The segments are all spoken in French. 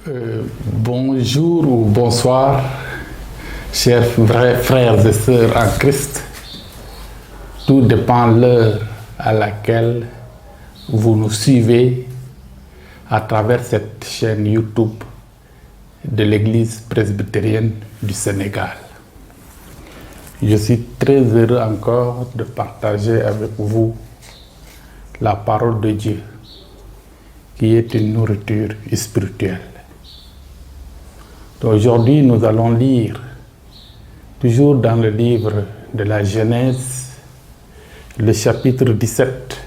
Bonjour ou bonsoir, chers frères et sœurs en Christ. Tout dépend de l'heure à laquelle vous nous suivez à travers cette chaîne YouTube de l'Église presbytérienne du Sénégal. Je suis très heureux encore de partager avec vous la parole de Dieu, qui est une nourriture spirituelle. Aujourd'hui, nous allons lire, toujours dans le livre de la Genèse, le chapitre 17,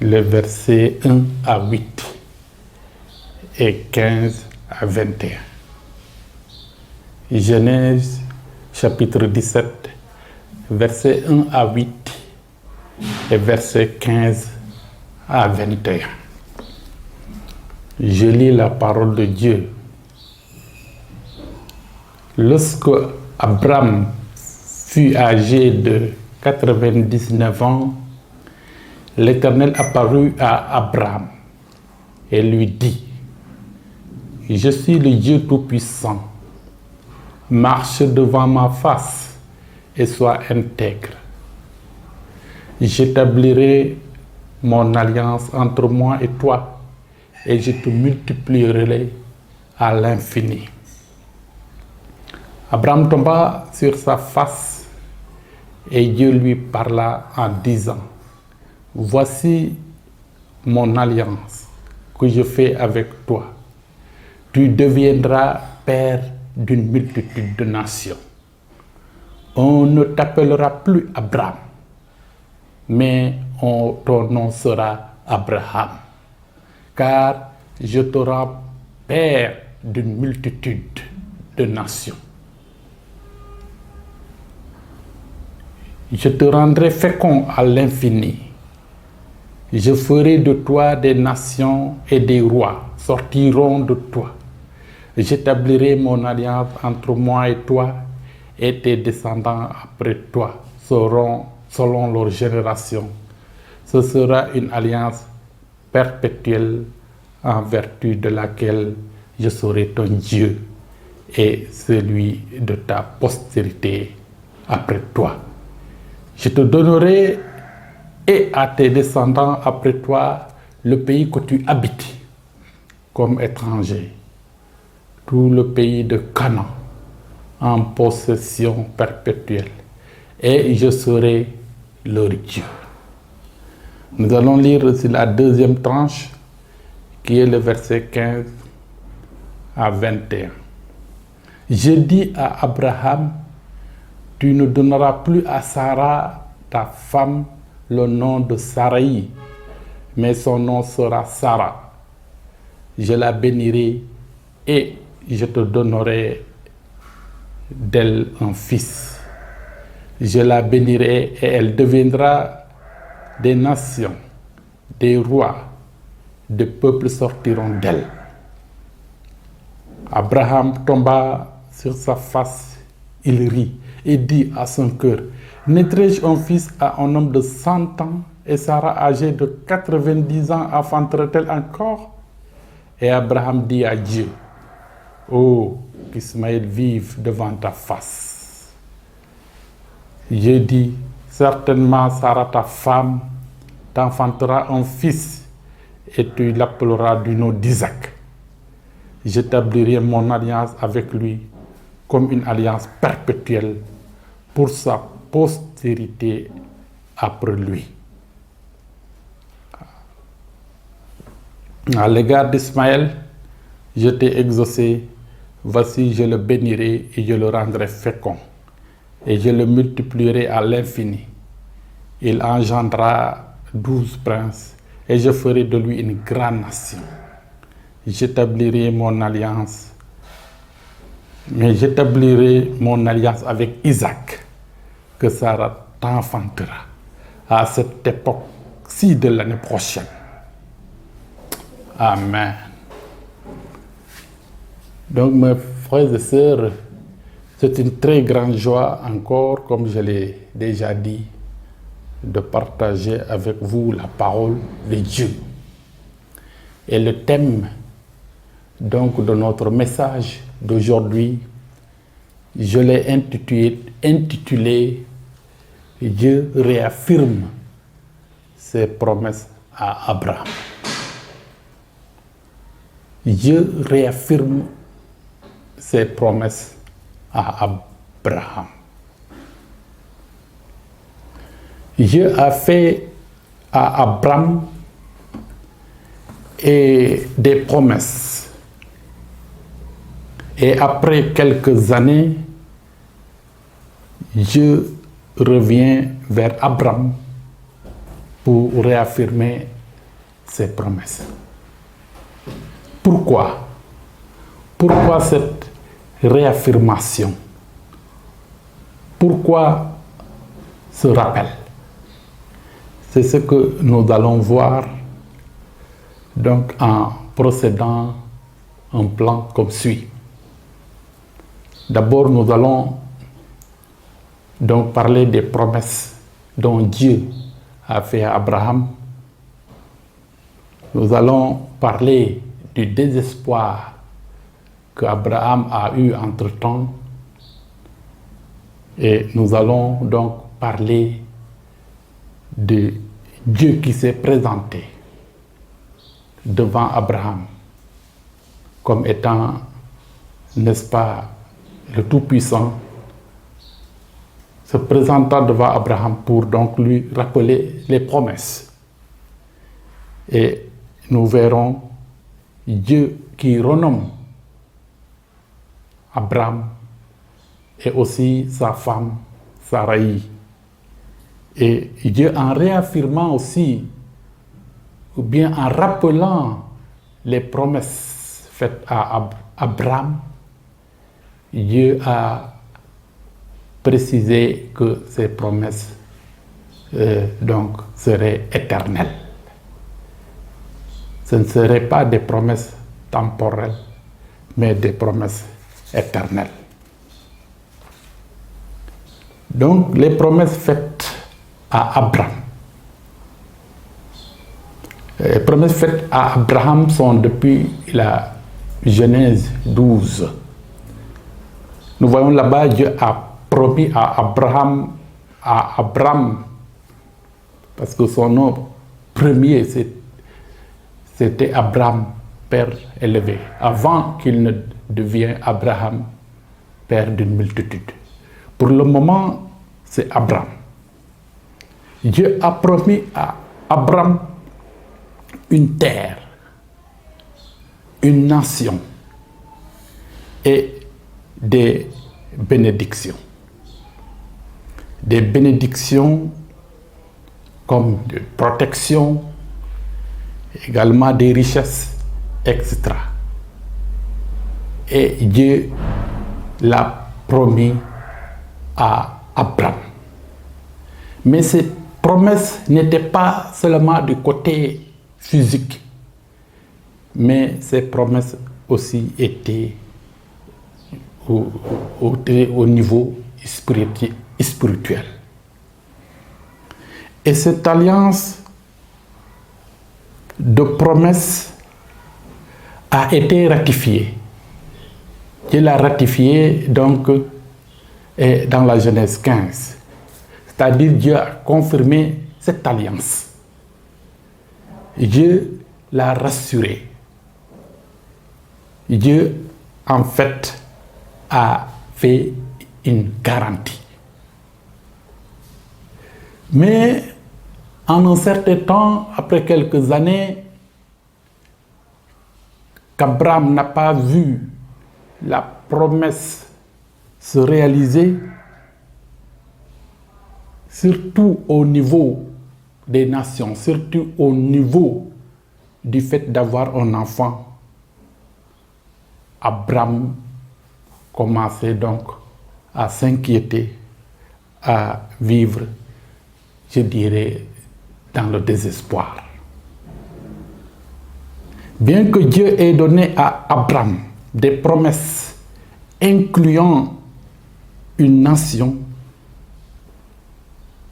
les versets 1 à 8 et 15 à 21. Genèse, chapitre 17, versets 1 à 8 et versets 15 à 21. Je lis la parole de Dieu. Lorsque Abraham fut âgé de 99 ans, l'Éternel apparut à Abraham et lui dit: Je suis le Dieu Tout-Puissant. Marche devant ma face et sois intègre. J'établirai mon alliance entre moi et toi et je te multiplierai à l'infini. Abraham tomba sur sa face et Dieu lui parla en disant: Voici mon alliance que je fais avec toi. Tu deviendras père d'une multitude de nations. On ne t'appellera plus Abraham, mais ton nom sera Abraham, car je te rends père d'une multitude de nations. Je te rendrai fécond à l'infini. Je ferai de toi des nations et des rois sortiront de toi. J'établirai mon alliance entre moi et toi, et tes descendants après toi seront selon leur génération. Ce sera une alliance perpétuelle en vertu de laquelle je serai ton Dieu et celui de ta postérité après toi. Je te donnerai et à tes descendants après toi le pays que tu habites comme étranger, tout le pays de Canaan en possession perpétuelle, et je serai leur Dieu. Nous allons lire aussi la deuxième tranche qui est le verset 15 à 21. Je dis à Abraham: Tu ne donneras plus à Sarah, ta femme, le nom de Saraï, mais son nom sera Sarah. Je la bénirai et je te donnerai d'elle un fils. Je la bénirai et elle deviendra des nations, des rois, des peuples sortiront d'elle. Abraham tomba sur sa face, il rit et dit à son cœur: Naîtrai-je un fils à un homme de 100 ans et Sarah âgée de 90 ans enfantera-t-elle encore? Et Abraham dit à Dieu: Oh, qu'Ismaël vive devant ta face. Dieu dit: Certainement Sarah ta femme t'enfantera un fils et tu l'appelleras du nom d'Isaac. J'établirai mon alliance avec lui comme une alliance perpétuelle pour sa postérité après lui. À l'égard d'Ismaël, je t'ai exaucé, voici je le bénirai et je le rendrai fécond, et je le multiplierai à l'infini. Il engendra 12 princes, et je ferai de lui une grande nation. J'établirai mon alliance avec Isaac, que Sarah t'enfantera à cette époque-ci de l'année prochaine. Amen. Donc, mes frères et sœurs, c'est une très grande joie encore, comme je l'ai déjà dit, de partager avec vous la parole de Dieu. Et le thème donc de notre message d'aujourd'hui, je l'ai intitulé Dieu réaffirme ses promesses à Abraham. Dieu réaffirme ses promesses à Abraham. Dieu a fait à Abraham des promesses. Et après quelques années, Dieu revient vers Abraham pour réaffirmer ses promesses. Pourquoi? Pourquoi cette réaffirmation? Pourquoi ce rappel? C'est ce que nous allons voir donc en procédant un plan comme suit. D'abord, nous allons donc parler des promesses dont Dieu a fait à Abraham. Nous allons parler du désespoir qu'Abraham a eu entre-temps. Et nous allons donc parler de Dieu qui s'est présenté devant Abraham comme étant, n'est-ce pas, le Tout-Puissant, se présentant devant Abraham pour donc lui rappeler les promesses. Et nous verrons Dieu qui renomme Abraham et aussi sa femme Sarai. Et Dieu, en réaffirmant aussi, ou bien en rappelant les promesses faites à Abraham, Dieu a précisé que ces promesses donc seraient éternelles. Ce ne seraient pas des promesses temporelles, mais des promesses éternelles. Donc, les promesses faites à Abraham. Les promesses faites à Abraham sont depuis la Genèse 12. Nous voyons là-bas, Dieu a promis à Abraham, parce que son nom premier, c'était Abraham, père élevé, avant qu'il ne devienne Abraham, père d'une multitude. Pour le moment, c'est Abraham. Dieu a promis à Abraham une terre, une nation et des bénédictions. Des bénédictions comme de protection, également des richesses, etc. Et Dieu l'a promis à Abraham. Mais ces promesses n'étaient pas seulement du côté physique, mais ces promesses aussi étaient au niveau spirituel. Et cette alliance de promesses a été ratifiée. Dieu l'a ratifiée donc dans la Genèse 15. C'est-à-dire Dieu a confirmé cette alliance. Dieu l'a rassuré. Dieu, en fait, a fait une garantie. Mais en un certain temps, après quelques années, qu'Abraham n'a pas vu la promesse se réaliser, surtout au niveau des nations, surtout au niveau du fait d'avoir un enfant, Abraham commençait donc à s'inquiéter, à vivre, je dirais, dans le désespoir. Bien que Dieu ait donné à Abraham des promesses incluant une nation,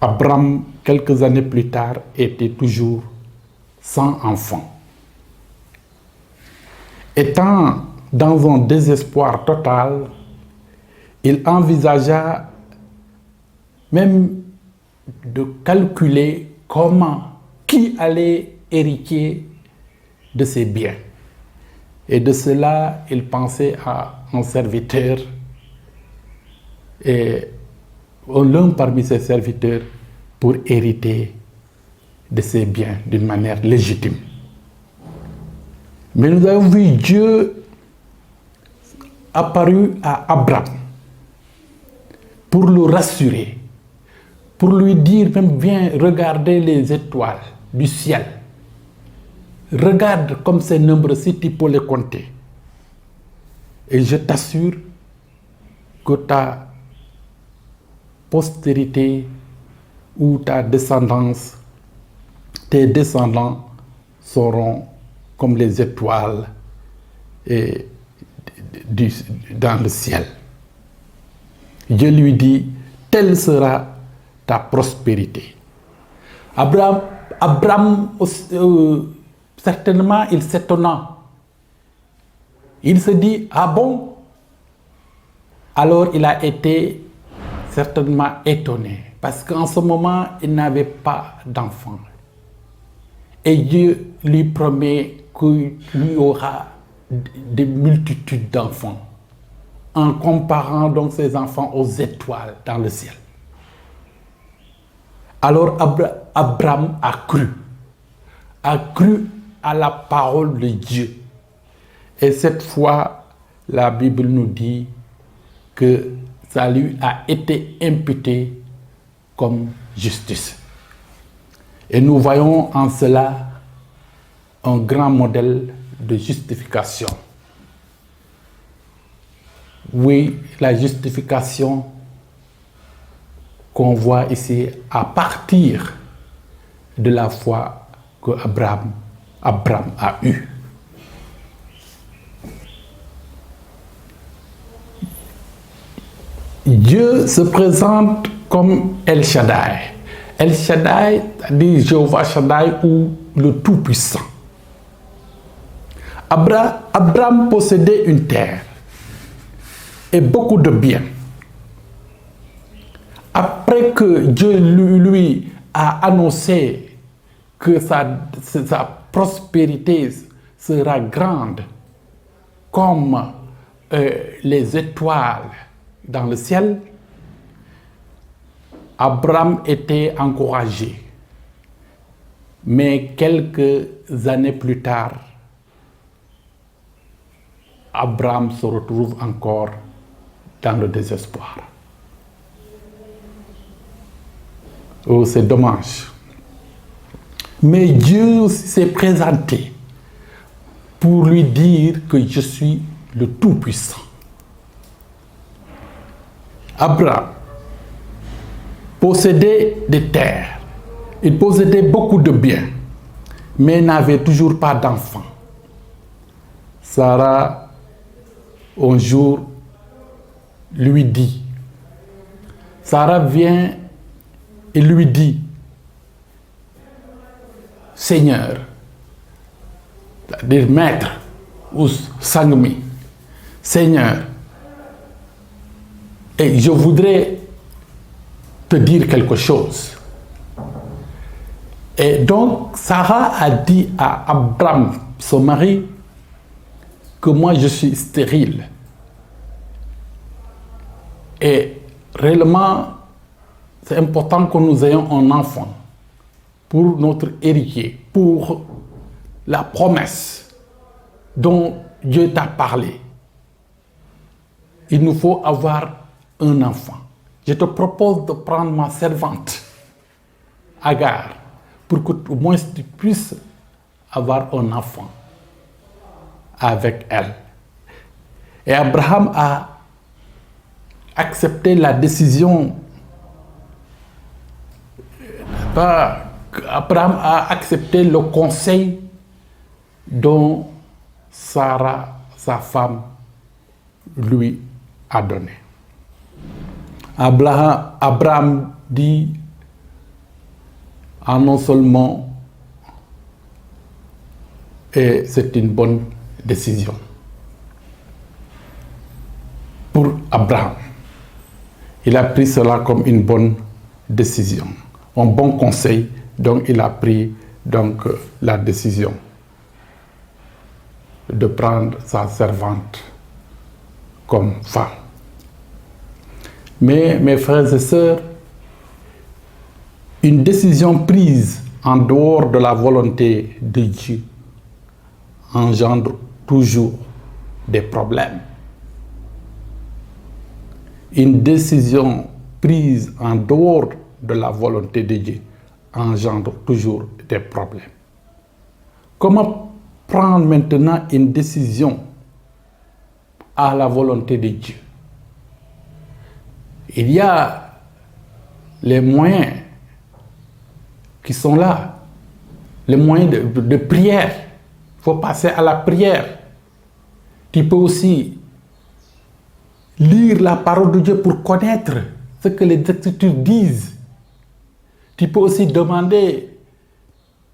Abraham, quelques années plus tard, était toujours sans enfant. Étant dans un désespoir total, il envisagea même de calculer qui allait hériter de ses biens. Et de cela, il pensait à un serviteur, et l'un parmi ses serviteurs, pour hériter de ses biens d'une manière légitime. Mais nous avons vu Dieu apparu à Abraham pour le rassurer, pour lui dire même, viens regarder les étoiles du ciel. Regarde comme c'est nombreux si tu peux les compter. Et je t'assure que ta postérité ou ta descendance, tes descendants seront comme les étoiles dans le ciel. Dieu lui dit, telle sera ta prospérité. Abraham certainement, il s'étonna. Il se dit, ah bon? Alors il a été certainement étonné, parce qu'en ce moment, il n'avait pas d'enfant. Et Dieu lui promet qu'il y aura des multitudes d'enfants, en comparant donc ses enfants aux étoiles dans le ciel. Alors Abraham a cru à la parole de Dieu. Et cette fois, la Bible nous dit que ça lui a été imputé comme justice. Et nous voyons en cela un grand modèle de justification. Oui, la justification qu'on voit ici à partir de la foi que Abraham a eue. Dieu se présente comme El Shaddai. El Shaddai, dit Jéhovah Shaddai ou le Tout-Puissant. Abraham possédait une terre et beaucoup de biens. Après que Dieu lui a annoncé que sa prospérité sera grande comme les étoiles dans le ciel, Abraham était encouragé. Mais quelques années plus tard, Abraham se retrouve encore dans le désespoir. Oh, c'est dommage. Mais Dieu s'est présenté pour lui dire que je suis le Tout-Puissant. Abraham possédait des terres, il possédait beaucoup de biens, mais n'avait toujours pas d'enfants. Sarah, un jour, lui dit, Sarah vient et lui dit, Seigneur, c'est-à-dire maître ou sangmi, Seigneur, et je voudrais te dire quelque chose. Et donc, Sarah a dit à Abraham, son mari, que moi je suis stérile. Et réellement, c'est important que nous ayons un enfant pour notre héritier, pour la promesse dont Dieu t'a parlé. Il nous faut avoir un enfant. Je te propose de prendre ma servante, Agar, pour que au moins tu puisses avoir un enfant avec elle. Et Abraham a accepté la décision. Abraham a accepté le conseil dont Sarah, sa femme, lui a donné. Abraham dit, non seulement, et c'est une bonne décision. Pour Abraham, il a pris cela comme une bonne décision, un bon conseil, donc il a pris la décision de prendre sa servante comme femme. Mais mes frères et sœurs, une décision prise en dehors de la volonté de Dieu engendre toujours des problèmes. Une décision prise en dehors de la volonté de Dieu engendre toujours des problèmes. Comment prendre maintenant une décision à la volonté de Dieu? Il y a les moyens qui sont là, les moyens de prière. Il faut passer à la prière. Tu peux aussi lire la parole de Dieu pour connaître ce que les Écritures disent. Tu peux aussi demander,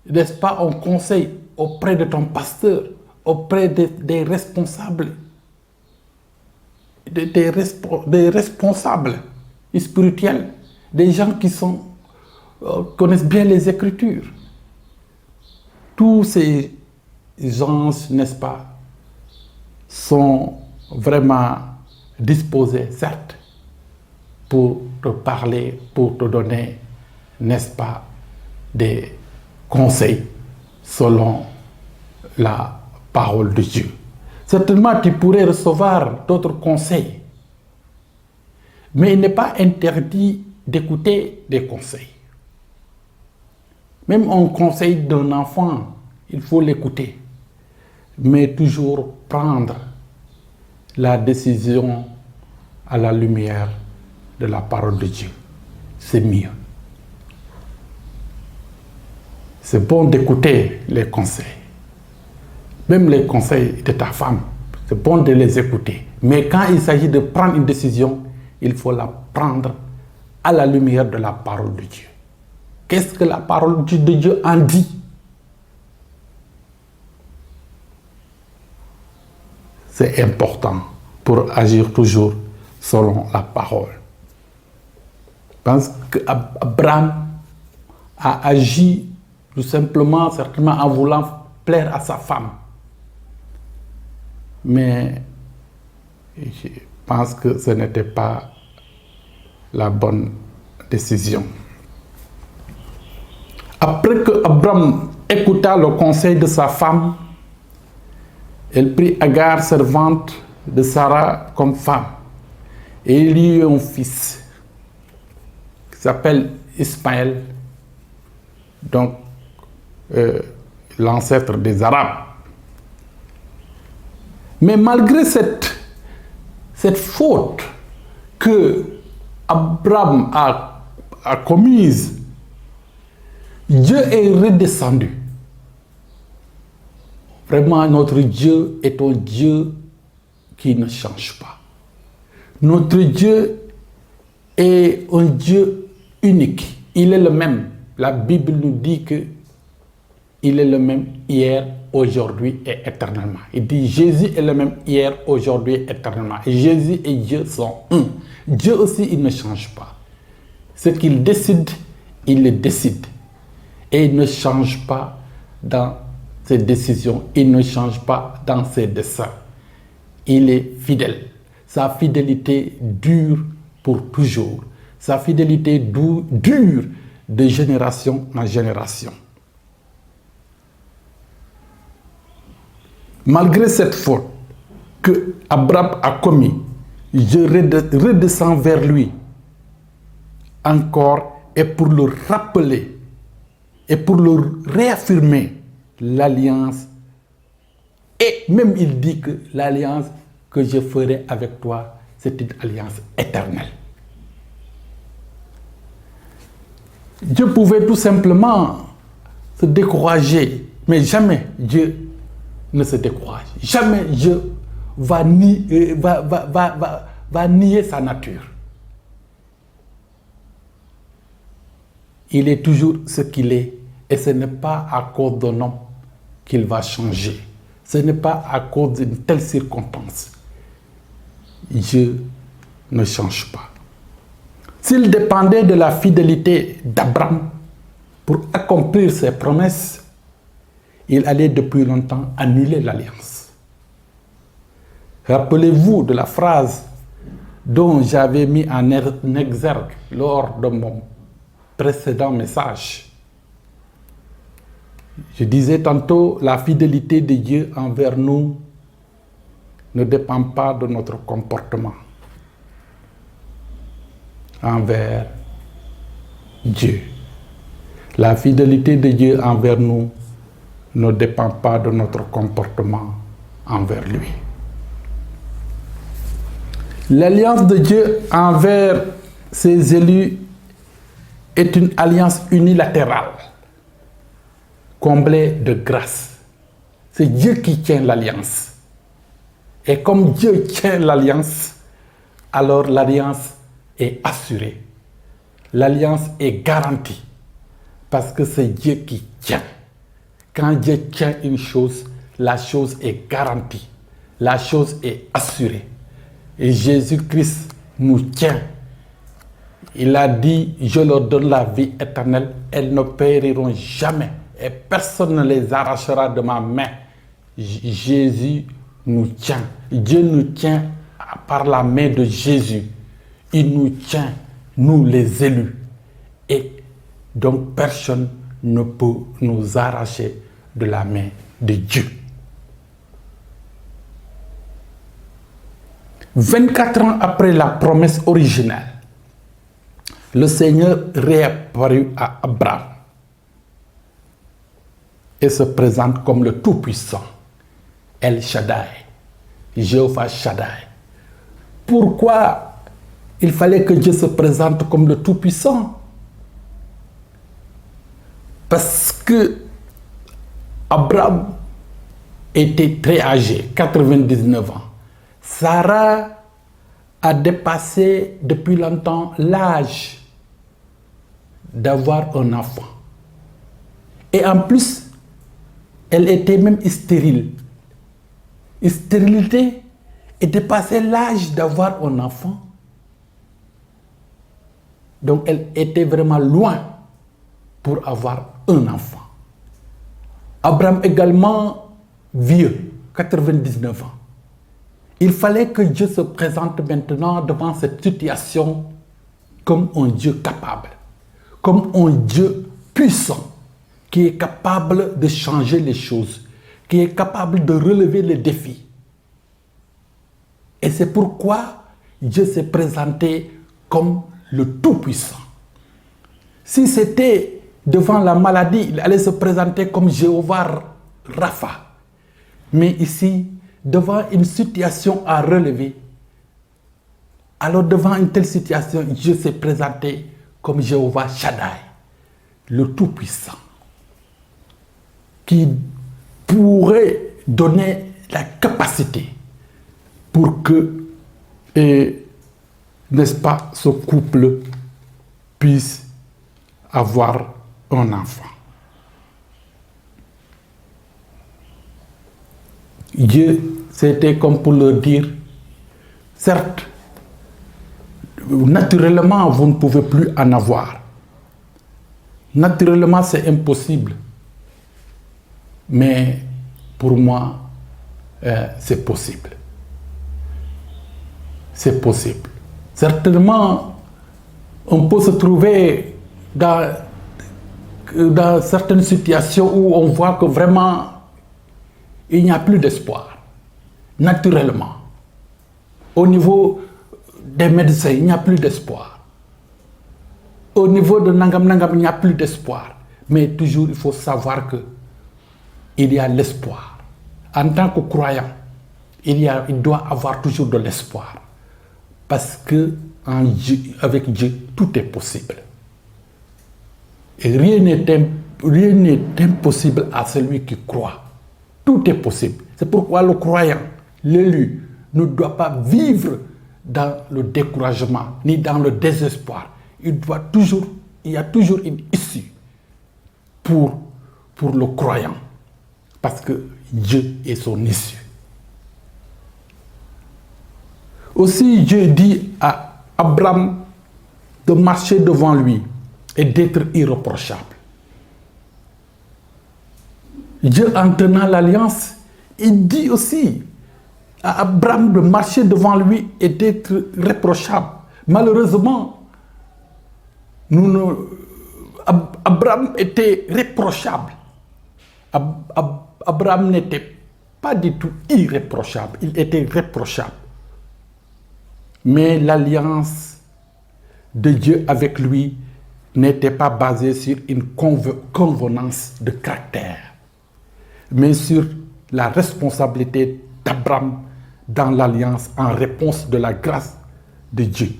n'est-ce pas, un conseil auprès de ton pasteur, auprès des responsables, des responsables spirituels, des gens qui connaissent bien les Écritures. Tous ces gens, n'est-ce pas, sont vraiment disposés, certes, pour te parler, pour te donner, n'est-ce pas, des conseils selon la parole de Dieu. Certainement, tu pourrais recevoir d'autres conseils, mais il n'est pas interdit d'écouter des conseils. Même un conseil d'un enfant, il faut l'écouter, mais toujours prendre la décision à la lumière de la parole de Dieu. C'est mieux. C'est bon d'écouter les conseils. Même les conseils de ta femme, c'est bon de les écouter. Mais quand il s'agit de prendre une décision, il faut la prendre à la lumière de la parole de Dieu. Qu'est-ce que la parole de Dieu en dit? C'est important pour agir toujours selon la parole. Je pense qu'Abraham a agi tout simplement, certainement en voulant plaire à sa femme. Mais je pense que ce n'était pas la bonne décision. Après que Abraham écouta le conseil de sa femme, elle prit Agar, servante de Sarah, comme femme. Et il y eut un fils qui s'appelle Ismaël, donc l'ancêtre des Arabes. Mais malgré cette faute que Abraham a commise, Dieu est redescendu. Vraiment, notre Dieu est un Dieu qui ne change pas. Notre Dieu est un Dieu unique. Il est le même. La Bible nous dit qu'il est le même hier, aujourd'hui et éternellement. Il dit Jésus est le même hier, aujourd'hui et éternellement. Et Jésus et Dieu sont un. Dieu aussi, il ne change pas. Ce qu'il décide, il le décide. Et il ne change pas dans ses décisions, il ne change pas dans ses desseins. Il est fidèle. Sa fidélité dure pour toujours. Sa fidélité dure de génération en génération. Malgré cette faute que Abraham a commise, je redescends vers lui encore et pour le rappeler et pour le réaffirmer l'alliance. Et même il dit que l'alliance que je ferai avec toi, c'est une alliance éternelle. Dieu pouvait tout simplement se décourager, mais jamais Dieu ne se décourage. Jamais Dieu va nier sa nature. Il est toujours ce qu'il est et ce n'est pas à cause d'un homme qu'il va changer. ce n'est pas à cause d'une telle circonstance. Dieu ne change pas. S'il dépendait de la fidélité d'Abraham pour accomplir ses promesses, il allait depuis longtemps annuler l'alliance. Rappelez-vous de la phrase dont j'avais mis en exergue lors de mon précédent message. Je disais tantôt, la fidélité de Dieu envers nous ne dépend pas de notre comportement envers Dieu. La fidélité de Dieu envers nous ne dépend pas de notre comportement envers lui. L'alliance de Dieu envers ses élus est une alliance unilatérale, comblée de grâce. C'est Dieu qui tient l'alliance. Et comme Dieu tient l'alliance, alors l'alliance est assurée. L'alliance est garantie. Parce que c'est Dieu qui tient. Quand Dieu tient une chose, la chose est garantie. La chose est assurée. Et Jésus-Christ nous tient. Il a dit, je leur donne la vie éternelle, elles ne périront jamais. Et personne ne les arrachera de ma main. Jésus nous tient. Dieu nous tient par la main de Jésus. Il nous tient, nous les élus. Et donc personne ne peut nous arracher de la main de Dieu. 24 ans après la promesse originelle, le Seigneur réapparut à Abraham et se présente comme le Tout-Puissant, El Shaddai, Jéhovah Shaddai. Pourquoi il fallait que Dieu se présente comme le Tout-Puissant? Parce que Abraham était très âgé, 99 ans. Sarah a dépassé depuis longtemps l'âge d'avoir un enfant. Et en plus, elle était même stérile. Stérilité et dépasser l'âge d'avoir un enfant. Donc elle était vraiment loin pour avoir un enfant. Abraham également vieux, 99 ans. Il fallait que Dieu se présente maintenant devant cette situation comme un Dieu capable, comme un Dieu puissant, qui est capable de changer les choses, qui est capable de relever les défis. Et c'est pourquoi Dieu s'est présenté comme le Tout-Puissant. Si c'était devant la maladie, il allait se présenter comme Jéhovah Rapha. Mais ici, devant une situation à relever, alors devant une telle situation, Dieu s'est présenté comme Jéhovah Shaddai, le Tout-Puissant, qui pourrait donner la capacité pour que, n'est-ce pas, ce couple puisse avoir un enfant. Dieu, c'était comme pour leur dire, certes, naturellement, vous ne pouvez plus en avoir. Naturellement, c'est impossible. Mais pour moi, c'est possible. C'est possible. Certainement, on peut se trouver dans certaines situations où on voit que vraiment, il n'y a plus d'espoir. Naturellement. Au niveau des médecins, il n'y a plus d'espoir. Au niveau de Nangam Nangam, il n'y a plus d'espoir. Mais toujours, il faut savoir que il y a l'espoir. En tant que croyant, il doit avoir toujours de l'espoir. Parce que avec Dieu, tout est possible. Et rien n'est impossible à celui qui croit. Tout est possible. C'est pourquoi le croyant, l'élu, ne doit pas vivre dans le découragement, ni dans le désespoir. Il y a toujours une issue pour le croyant. Parce qu'il Dieu et son issue. Aussi, Dieu dit à Abraham de marcher devant lui et d'être irréprochable. Dieu, en tenant l'alliance, il dit aussi à Abraham de marcher devant lui et d'être réprochable. Malheureusement, Abraham était réprochable. Abraham n'était pas du tout irréprochable, il était réprochable. Mais l'alliance de Dieu avec lui n'était pas basée sur une convenance de caractère, mais sur la responsabilité d'Abraham dans l'alliance en réponse de la grâce de Dieu.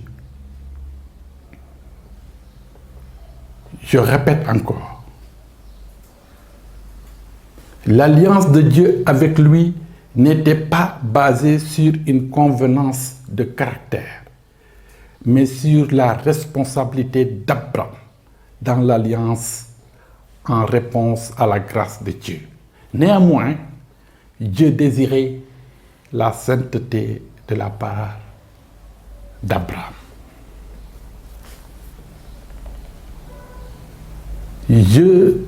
Je répète encore, l'alliance de Dieu avec lui n'était pas basée sur une convenance de caractère, mais sur la responsabilité d'Abraham dans l'alliance en réponse à la grâce de Dieu. Néanmoins, Dieu désirait la sainteté de la part d'Abraham. Dieu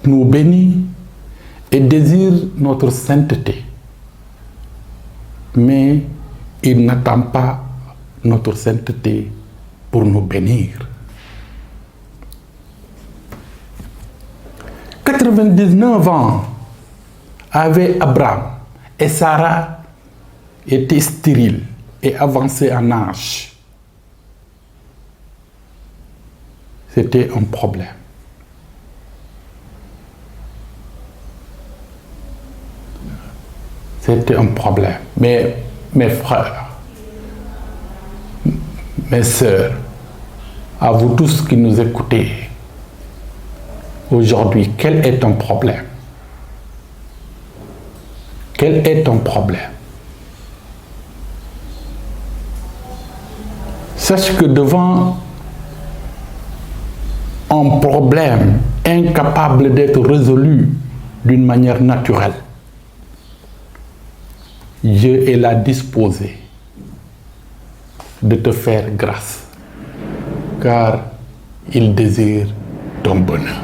nous bénit et désire notre sainteté, mais il n'attend pas notre sainteté pour nous bénir. 99 ans avait Abraham et Sarah était stérile et avancée en âge. C'était un problème. C'était un problème. Mais mes frères, mes sœurs, à vous tous qui nous écoutez, aujourd'hui, quel est ton problème? Quel est ton problème? Sache que devant un problème incapable d'être résolu d'une manière naturelle, Dieu est là disposé de te faire grâce, car il désire ton bonheur.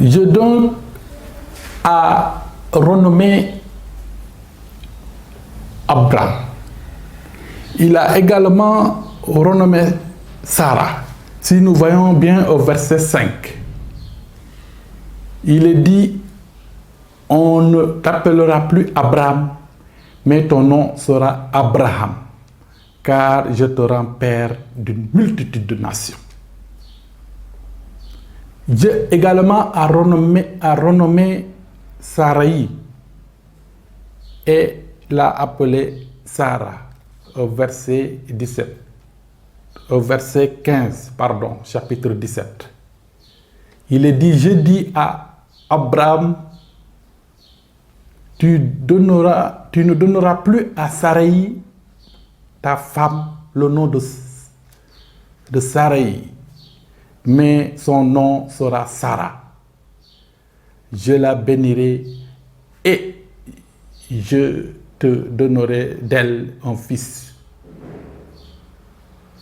Je donne à renommer Abraham. Il a également renommé Sarah. Si nous voyons bien au verset 5, il est dit: on ne t'appellera plus Abraham, mais ton nom sera Abraham, car je te rends père d'une multitude de nations. Dieu également a renommé Sarai et l'a appelée Sarah au verset 17. Au verset 15, pardon, chapitre 17. Il est dit: je dis à Abraham, tu ne donneras plus à Sarai, ta femme, le nom de Sarai, mais son nom sera Sarah. Je la bénirai et je te donnerai d'elle un fils.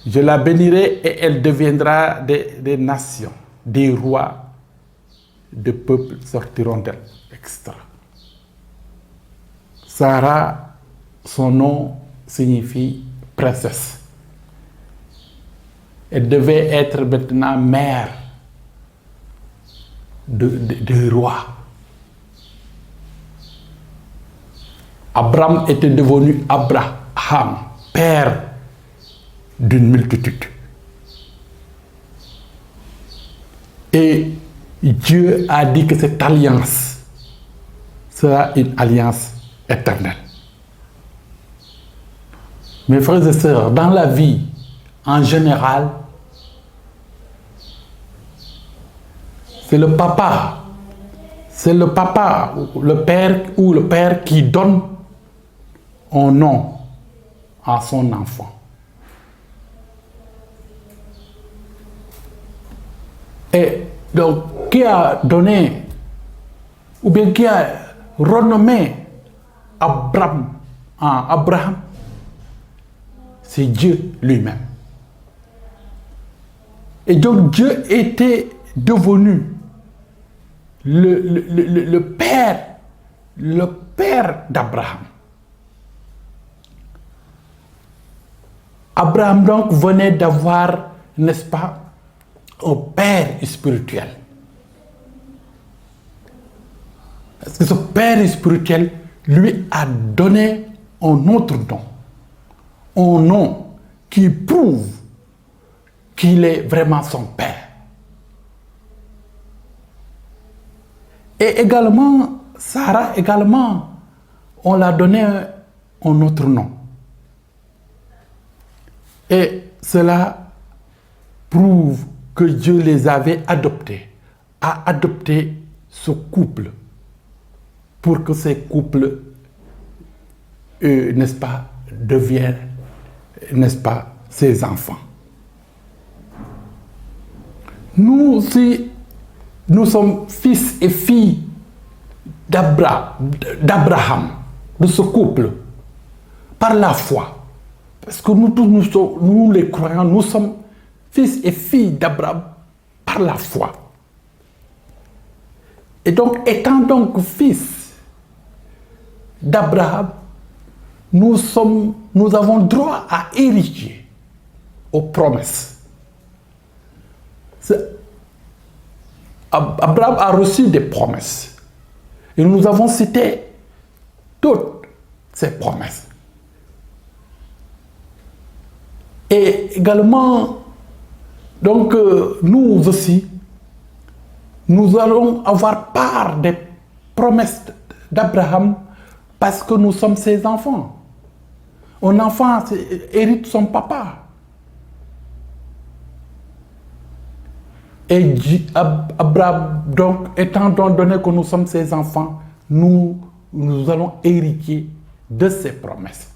Je la bénirai et elle deviendra des nations, des rois, des peuples sortiront d'elle, etc. Sarah, son nom signifie princesse. Elle devait être maintenant mère de roi. Abraham était devenu Abraham, père d'une multitude. Et Dieu a dit que cette alliance sera une alliance éternelle. Mes frères et sœurs, dans la vie, en général, c'est le papa, le père qui donne un nom à son enfant. Et Donc, qui a donné, ou bien qui a renommé Abraham en Abraham? C'est Dieu lui-même. Et donc Dieu était devenu le père d'Abraham. Abraham donc venait d'avoir, n'est-ce pas, un père spirituel. Parce que ce père spirituel lui a donné un autre nom. Un nom qui prouve qu'il est vraiment son père. Et également, Sarah également, on l'a donné un autre nom. Et cela prouve que Dieu les avait adoptés, a adopté ce couple pour que ces couples, n'est-ce pas, deviennent, n'est-ce pas, ses enfants. Nous aussi, nous sommes fils et filles d'Abraham, de ce couple, par la foi. Parce que nous tous, nous les croyants, nous sommes fils et filles d'Abraham par la foi. Et donc, étant donc fils d'Abraham, nous avons droit à hériter aux promesses. Abraham a reçu des promesses. Et nous avons cité toutes ces promesses. Et également, donc, nous aussi, nous allons avoir part des promesses d'Abraham parce que nous sommes ses enfants. Un enfant hérite son papa. Et Abraham, donc, étant donné que nous sommes ses enfants, nous allons hériter de ces promesses.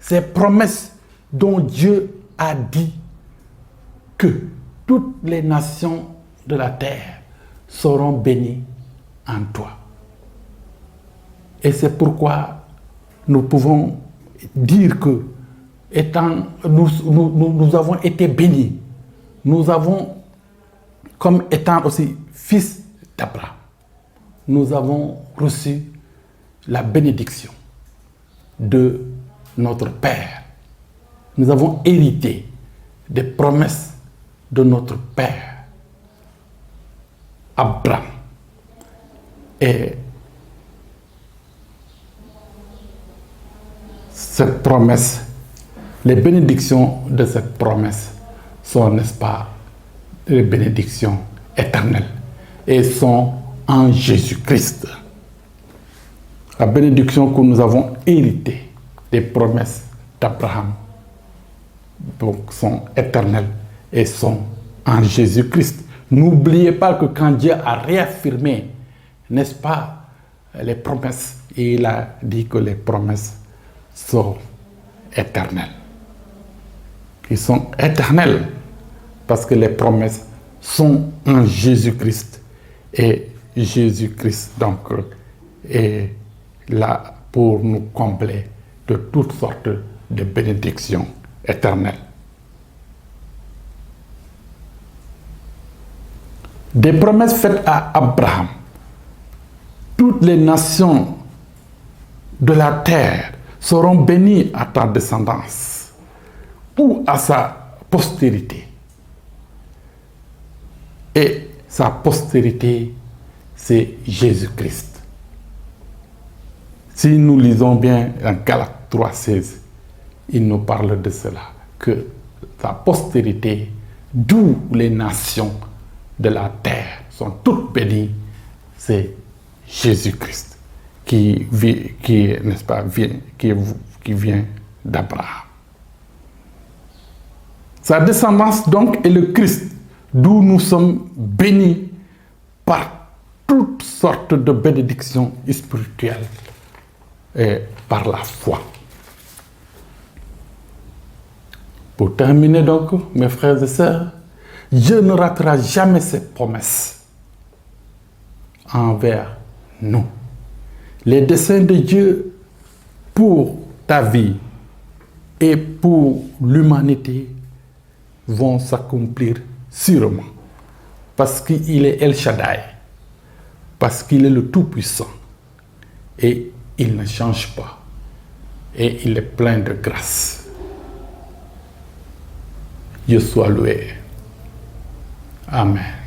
Ces promesses dont Dieu a dit que toutes les nations de la terre seront bénies en toi. Et c'est pourquoi nous pouvons dire que, nous avons été bénis, nous avons, comme étant aussi fils d'Abraham, nous avons reçu la bénédiction de notre Père. Nous avons hérité des promesses de notre Père, Abraham. Et cette promesse, les bénédictions de cette promesse sont, n'est-ce pas, les bénédictions éternelles et sont en Jésus-Christ. La bénédiction que nous avons héritée des promesses d'Abraham donc sont éternelles et sont en Jésus-Christ. N'oubliez pas que quand Dieu a réaffirmé, n'est-ce pas, les promesses, il a dit que les promesses sont éternelles. Ils sont éternels parce que les promesses sont en Jésus-Christ. Et Jésus-Christ, donc, est là pour nous combler de toutes sortes de bénédictions éternelles. Des promesses faites à Abraham. Toutes les nations de la terre seront bénies à ta descendance ou à sa postérité. Et sa postérité, c'est Jésus-Christ. Si nous lisons bien en Galates 3,16, il nous parle de cela, que sa postérité, d'où les nations de la terre sont toutes bénies, c'est Jésus-Christ qui n'est-ce pas, qui vient d'Abraham. Sa descendance donc est le Christ, d'où nous sommes bénis par toutes sortes de bénédictions spirituelles et par la foi. Pour terminer donc, mes frères et sœurs, Dieu ne ratera jamais ses promesses envers nous. Les desseins de Dieu pour ta vie et pour l'humanité vont s'accomplir sûrement. Parce qu'il est El Shaddai, parce qu'il est le Tout-Puissant. Et il ne change pas. Et il est plein de grâce. Dieu soit loué. Amen.